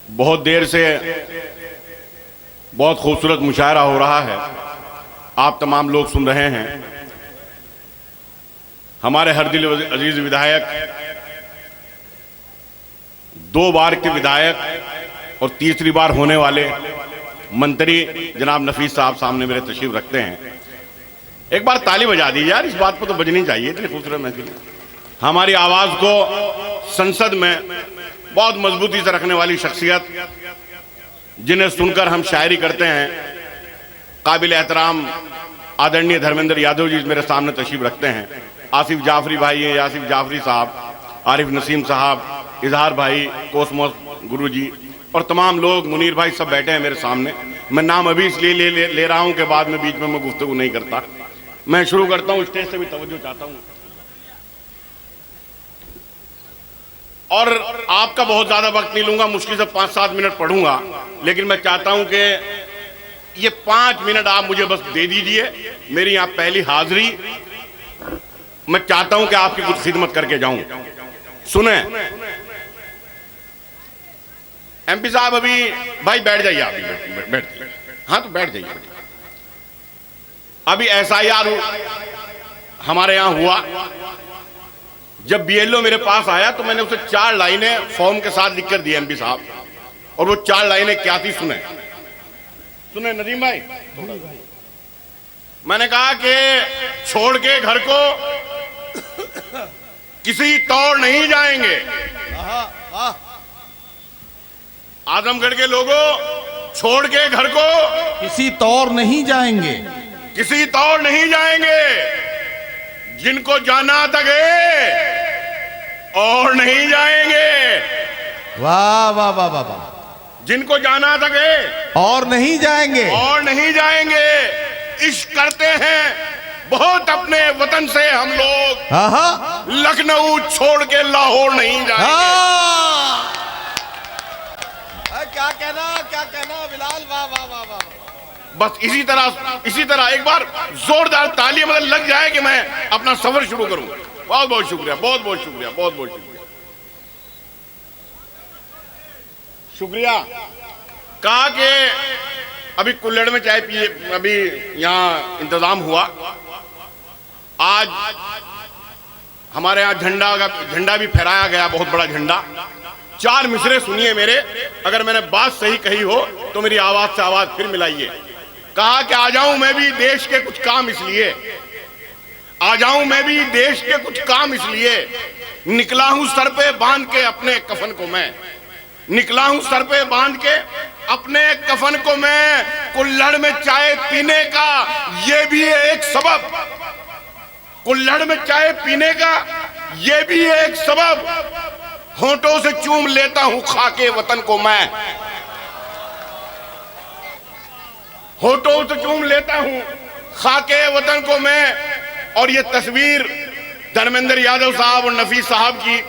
बहुत देर से बहुत खूबसूरत मुशायरा हो रहा है, आप तमाम लोग सुन रहे हैं। हमारे हर दिल अजीज विधायक, 2 बार के विधायक और तीसरी बार होने वाले मंत्री जनाब नफीस साहब सामने मेरे तशरीफ रखते हैं। एक बार ताली बजा दीजिए यार, इस बात पर तो बजनी चाहिए, इतनी खूबसूरत महफिल। हमारी आवाज को संसद में बहुत मजबूती से रखने वाली शख्सियत, जिन्हें सुनकर हम शायरी करते हैं, काबिल एहतराम आदरणीय धर्मेंद्र यादव जी मेरे सामने तशरीफ रखते हैं। आसिफ जाफरी भाई हैं, आसिफ जाफरी साहब, आरिफ नसीम साहब, इजहार भाई, कोसमोस गुरु जी और तमाम लोग, मुनीर भाई, सब बैठे हैं मेरे सामने। मैं नाम अभी इसलिए ले रहा हूं कि बाद में बीच में मैं गुफ्तगू नहीं करता। मैं शुरू करता हूं, स्टेज से भी तवज्जो चाहता हूं और आपका बहुत ज्यादा वक्त नहीं लूंगा, मुश्किल से 5-7 मिनट पढ़ूंगा, लेकिन मैं चाहता हूं कि ये 5 मिनट आप मुझे बस दे दीजिए। मेरी यहां पहली हाजिरी, मैं चाहता हूं कि आपकी कुछ खिदमत करके जाऊं। सुने एमपी साहब, अभी भाई बैठ जाइए, आप बैठ जाइए। हाँ तो बैठ जाइए। अभी SIR हमारे यहां हुआ। जब BLO मेरे पास आया तो मैंने उसे 4 लाइनें फॉर्म के साथ लिख कर दी एमपी साहब, और वो 4 लाइनें क्या थी सुने नदीम भाई। मैंने कहा कि छोड़ के घर को किसी तौर नहीं जाएंगे। आजमगढ़ के लोगों, छोड़ के घर को किसी तौर नहीं जाएंगे, किसी तौर नहीं जाएंगे। जिनको जाना था गए और नहीं जाएंगे। वाह वाह वाह वाह वाह। जिनको जाना था गए और नहीं जाएंगे, और नहीं जाएंगे। इश्क करते हैं बहुत अपने वतन से हम लोग, लखनऊ छोड़ के लाहौर नहीं जाएंगे। क्या कहना बिलाल, वाह वाह वाह वाह। बस इसी तरह एक बार जोरदार तालियां मतलब लग जाए कि मैं अपना सफर शुरू करूं। बहुत बहुत शुक्रिया, बहुत बहुत शुक्रिया, बहुत बहुत शुक्रिया। कहा कि अभी कुल्लड़ में चाय पिए, अभी यहाँ इंतजाम हुआ। आज हमारे यहाँ झंडा भी फहराया गया, बहुत बड़ा झंडा। 4 मिसरे सुनिए मेरे, अगर मैंने बात सही कही हो तो मेरी आवाज से आवाज फिर मिलाइए। कहा कि आ जाऊं मैं भी देश के कुछ काम इसलिए, आ जाऊं मैं भी देश के कुछ काम इसलिए, निकला हूं सर पे बांध के अपने कफन को मैं, निकला हूं सर पे बांध के अपने कफन को मैं। कुल्हड़ में चाय पीने का ये भी है एक सबब, कुल्हड़ में चाय पीने का ये भी है एक सबब। होंठों से चूम लेता हूं खाके वतन को मैं, होठों से चूम लेता हूं खाके वतन को मैं। और ये तस्वीर धर्मेंद्र यादव साहब और नफीस साहब की,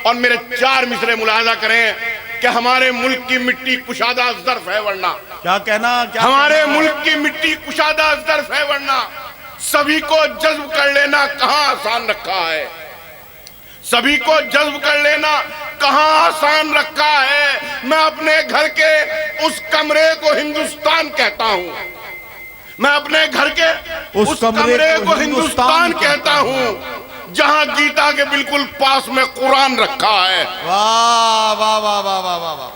और मेरे 4 मिसरे मुलाहजा करें कि हमारे मुल्क की मिट्टी कुशादा ज़र्फ है वरना, क्या कहना, हमारे मुल्क की मिट्टी कुशादा ज़र्फ है वरना, सभी को जज्ब कर लेना कहां आसान रखा है, सभी को जज्ब कर लेना कहां आसान रखा है। मैं अपने घर के उस कमरे को हिंदुस्तान कहता हूं, मैं अपने घर के उस कमरे को हिंदुस्तान कहता हूं, जहां गीता के बिल्कुल पास में कुरान रखा है। वाह वाह वाह वाह वाह वाह वाह।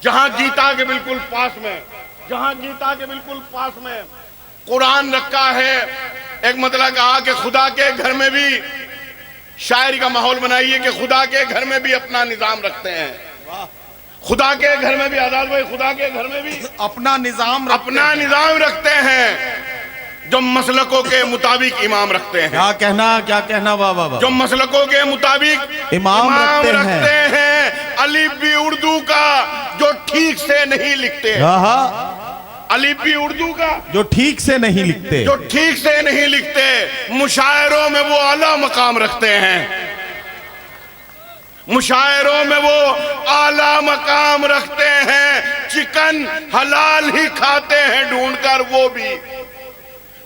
जहां गीता के बिल्कुल पास में, जहां गीता के बिल्कुल पास में कुरान रखा है। एक मतलब कहा कि खुदा के घर में भी शायरी का माहौल बनाइए कि खुदा के घर में भी अपना निजाम रखते हैं, खुदा के घर में भी, आजाद भाई, खुदा के घर में भी अपना निजाम रखते हैं, जो मसलकों के मुताबिक इमाम रखते हैं। क्या कहना वाह वाह वाह। जो मसलकों के मुताबिक इमाम रखते हैं। अलिफ भी उर्दू का जो ठीक से नहीं लिखते, अलिफ भी उर्दू का जो ठीक से नहीं लिखते, जो ठीक से नहीं लिखते, मुशायरों में वो आला मकाम रखते हैं, मुशायरों में वो आला मकाम रखते हैं। चिकन हलाल ही खाते हैं ढूंढकर वो भी,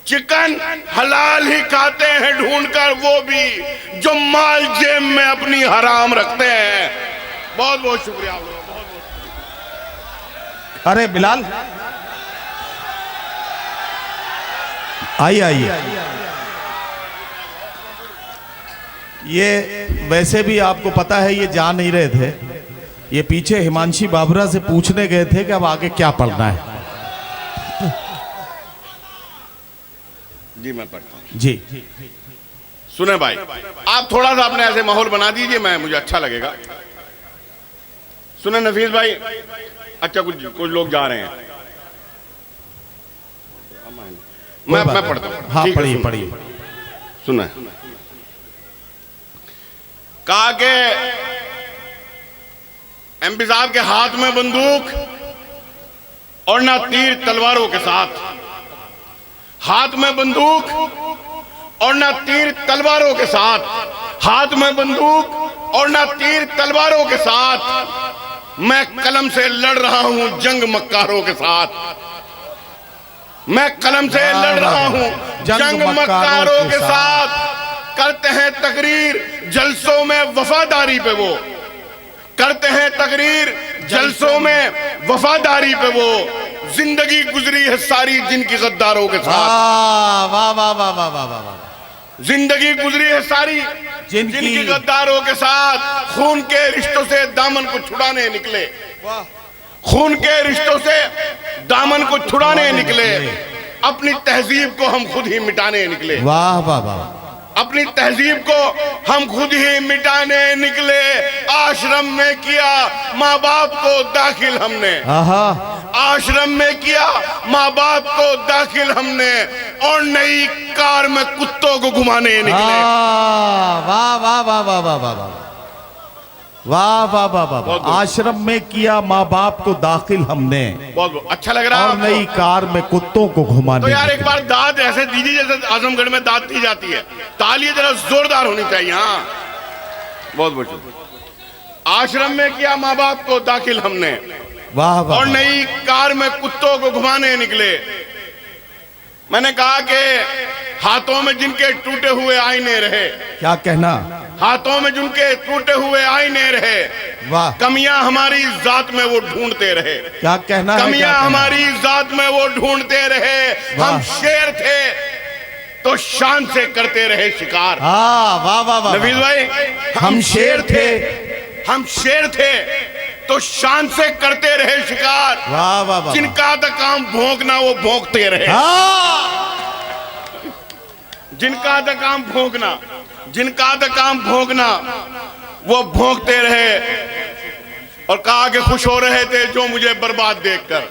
चिकन हलाल ही खाते हैं ढूंढकर वो भी, जो माल जेब में अपनी हराम रखते हैं। बहुत बहुत शुक्रिया आप लोगों का, बहुत बहुत। अरे बिलाल, आइए आइए। ये वैसे भी आपको पता है ये जा नहीं रहे थे, ये पीछे हिमांशी बाबरा से पूछने गए थे कि अब आगे क्या पढ़ना है। जी मैं पढ़ता हूँ। जी सुने भाई, आप थोड़ा सा अपने ऐसे माहौल बना दीजिए, मैं मुझे अच्छा लगेगा। सुने नफीस भाई, अच्छा कुछ लोग जा रहे हैं, मैं पढ़ता हूँ। हाँ ठीक है, पढ़िए सुनो। पढ़िए। सुने, कहा कि एमपी साहब के हाथ में बंदूक और ना तीर तलवारों के साथ, हाथ में बंदूक और ना तीर तलवारों के साथ, हाथ में बंदूक और ना तीर तलवारों के साथ, मैं कलम से लड़ रहा हूं जंग मक्कारों के साथ, मैं कलम से लड़ रहा हूं जंग मक्कारों के साथ। करते हैं तकरीर जलसों में वफादारी पे वो, करते हैं तकरीर जलसों में वफादारी पे वो, जिंदगी गुजरी है सारी जिनकी गद्दारों के साथ। वाह वाह वाह वाह वाह वाह वाह। जिंदगी गुजरी है सारी जिनकी गद्दारों के साथ, खून के रिश्तों से दामन को छुड़ाने निकले, खून के रिश्तों से दामन को छुड़ाने निकले, अपनी तहजीब को हम खुद ही मिटाने निकले। वाह वाह वाह। अपनी तहजीब को हम खुद ही मिटाने निकले, आश्रम में किया माँ बाप को दाखिल हमने, आश्रम में किया माँ बाप को दाखिल हमने, और नई कार में कुत्तों को घुमाने निकले। वाह वाह वाह वाह वाह वाह वाह वाह वाह वाह वाह। आश्रम में किया माँ बाप को दाखिल हमने, बहुत अच्छा लग रहा है, और नई कार में कुत्तों को घुमाने। तो यार एक बार दाद ऐसे दीजिए जैसे आजमगढ़ में दाद दी जाती है, ताली जरा जोरदार होनी चाहिए। हाँ बहुत बहुत। आश्रम में किया माँ बाप को दाखिल हमने, वाह वाह, और नई कार में कुत्तों को घुमाने निकले। मैंने कहा कि हाथों में जिनके टूटे हुए आईने रहे, क्या कहना, हाथों में जिनके टूटे हुए आईने रहे, वाह, कमियां हमारी जात में वो ढूंढते रहे, क्या कहना है, कमियां हमारी जात में वो ढूंढते रहे। हम शेर थे तो शान से करते रहे शिकार। वाह वाह वाह नफीस भाई, हम शेर थे, हम शेर थे तो शान से करते रहे शिकार। वाह वाह वाह। जिनका था काम भोंकना वो भोंकते रहे, जिनका था काम भोंकना, जिनका था काम भोंकना वो भोंकते रहे। और कहा कि खुश हो रहे थे जो मुझे बर्बाद देखकर,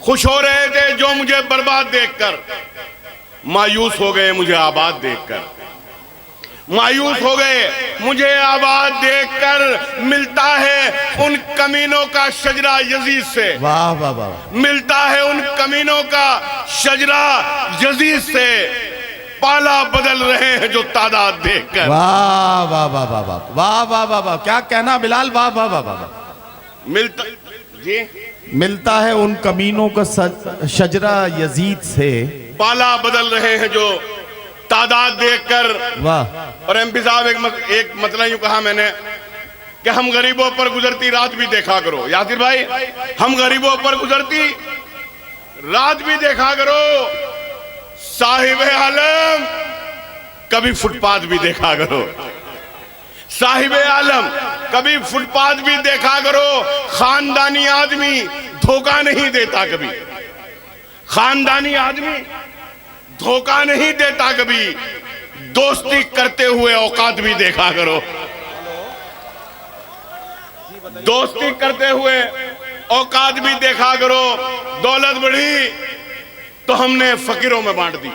खुश हो रहे थे जो मुझे बर्बाद देखकर, मायूस हो गए मुझे आबाद देखकर, मायूस हो गए मुझे आबाद देखकर। मिलता है उन कमीनों का शजरा यजीद से, वाह वाह वाह, मिलता है उन कमीनों का शजरा यजीद से, पाला बदल रहे हैं जो तादाद देखकर। वाह वाह वाह वाह वाह वाह वाह वाह वाह। क्या कहना बिलाल, वाह वाह वाह वाह। मिलता जी, मिलता है उन कमीनों का शजरा यजीद से, पाला बदल रहे हैं जो तादाद देखकर। वाह। और एमपी साहब एक मतलब यूं कहा मैंने कि हम गरीबों पर गुजरती रात भी देखा करो। यासिर भाई, हम गरीबों पर गुजरती रात भी देखा करो। साहिब आलम कभी फुटपाथ भी देखा करो, साहिब आलम कभी फुटपाथ भी देखा करो। खानदानी आदमी धोखा नहीं देता कभी, खानदानी आदमी धोखा नहीं देता कभी। दोस्ती करते हुए औकात भी देखा करो, दोस्ती करते हुए औकात भी देखा करो। दौलत बढ़ी तो हमने फकीरों में बांट दी,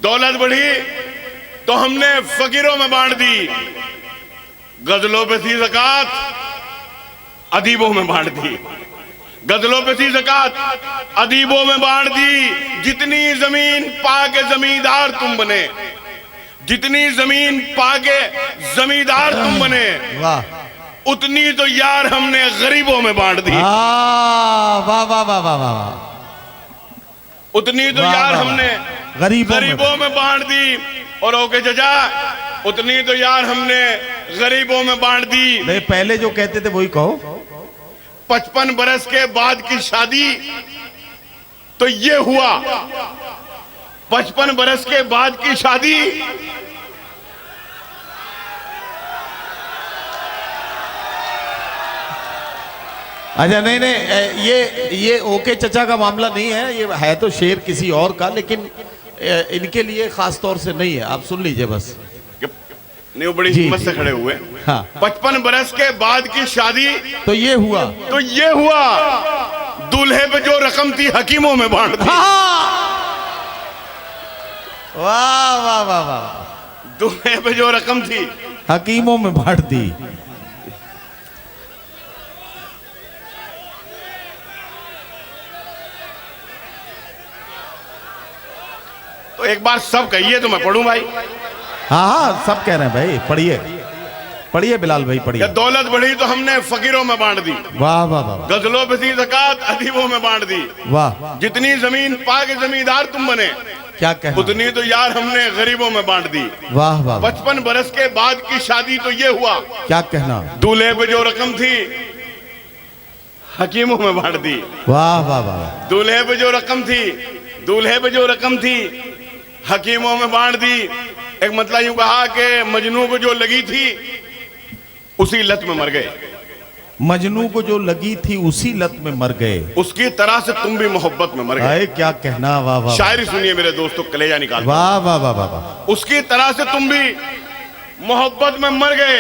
दौलत बढ़ी तो हमने फकीरों में बांट दी। गजलों पे थी ज़कात, अदीबों में बांट दी, गजलों पे थी ज़कात, अदीबों में बांट दी। जितनी जमीन पाके जमींदार तुम बने, जितनी जमीन पाके जमींदार तुम बने, वाह, उतनी तो यार हमने गरीबों में बांट दी। वाह वाह वाह वाह वाह वाह। उतनी तो यार हमने गरीबों में बांट दी। और ओके चचा, उतनी तो यार हमने गरीबों में बांट दी। नहीं, पहले जो कहते थे वही कहो। 55 बरस के बाद की शादी तो ये हुआ। 55 बरस के बाद की शादी अच्छा नहीं नहीं, ये ओके चचा का मामला नहीं है, ये है तो शेर किसी और का, लेकिन इनके लिए खास तौर से नहीं है। आप सुन लीजिए बस। नहीं, वो बड़ी जी, हिम्मत से जी। खड़े हुए। हाँ। 55 बरस के बाद की शादी तो ये हुआ। तो ये हुआ। दूल्हे पे जो रकम थी हकीमों में बांट दी। वाह वाह वाह वाह। दूल्हे पे जो रकम थी हकीमों में बांट दी। तो एक बार सब कहिए तो मैं पढ़ूं भाई। हाँ हाँ, सब कह रहे हैं भाई, पढ़िए पढ़िए बिलाल भाई, पढ़िए। या दौलत बढ़ी तो हमने फकीरों में बांट दी। वाह वाह वाह गजलों पे थी ज़कात अदीबों में बांट दी। वाह। जितनी जमीन पा के जमींदार तुम बने क्या कहना। उतनी तो यार हमने गरीबों में बांट दी। वाह वाह। 55 बरस के बाद की शादी तो ये हुआ। क्या कहना। दूल्हे पे जो रकम थी हकीमों में बांट दी। वाह वाह वाह। दूल्हे पे जो रकम थी, दूल्हे पे जो रकम थी हकीमों में बांट दी। एक मतलब यूं कहा कि मजनू को जो लगी थी उसी लत में मर गए। मजनू को जो लगी थी उसी लत में मर गए। उसकी तरह से तुम भी मोहब्बत में मर गए। अरे क्या कहना। वाह वाह। शायरी सुनिए मेरे दोस्तों, कलेजा निकाल। वाह वाह वाह वाह। उसकी तरह से तुम भी मोहब्बत में मर गए।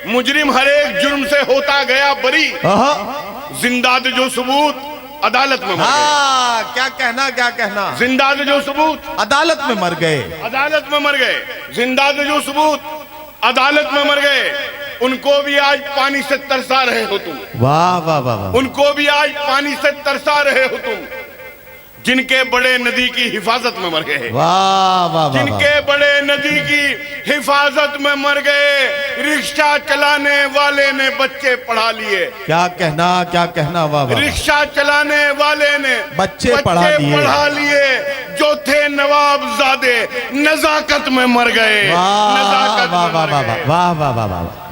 मुजरिम हर एक जुर्म से होता गया बरी। जिंदाद जो सबूत अदालत में मर गए। हाँ, क्या कहना क्या कहना। जिंदाद जो सबूत अदालत में मर गए। अदालत में मर गए। जिंदाद जो सबूत अदालत में मर गए। उनको भी आज पानी से तरसा रहे हो तुम। वाह वाह वाह वाह। उनको भी आज पानी से तरसा रहे हो तुम। जिनके बड़े नदी की हिफाजत में मर गए। वाह वाह वाह। जिनके बड़े नदी की हिफाजत में मर गए। रिक्शा चलाने वाले ने बच्चे पढ़ा लिए। क्या कहना क्या कहना। वाह वाह। रिक्शा चलाने वाले ने बच्चे पढ़ा लिए। जो थे नवाबजादे नजाकत में मर गए। वाह नजाकत वाह में वाह मर वाह गए। वाह वाह वाह वाह।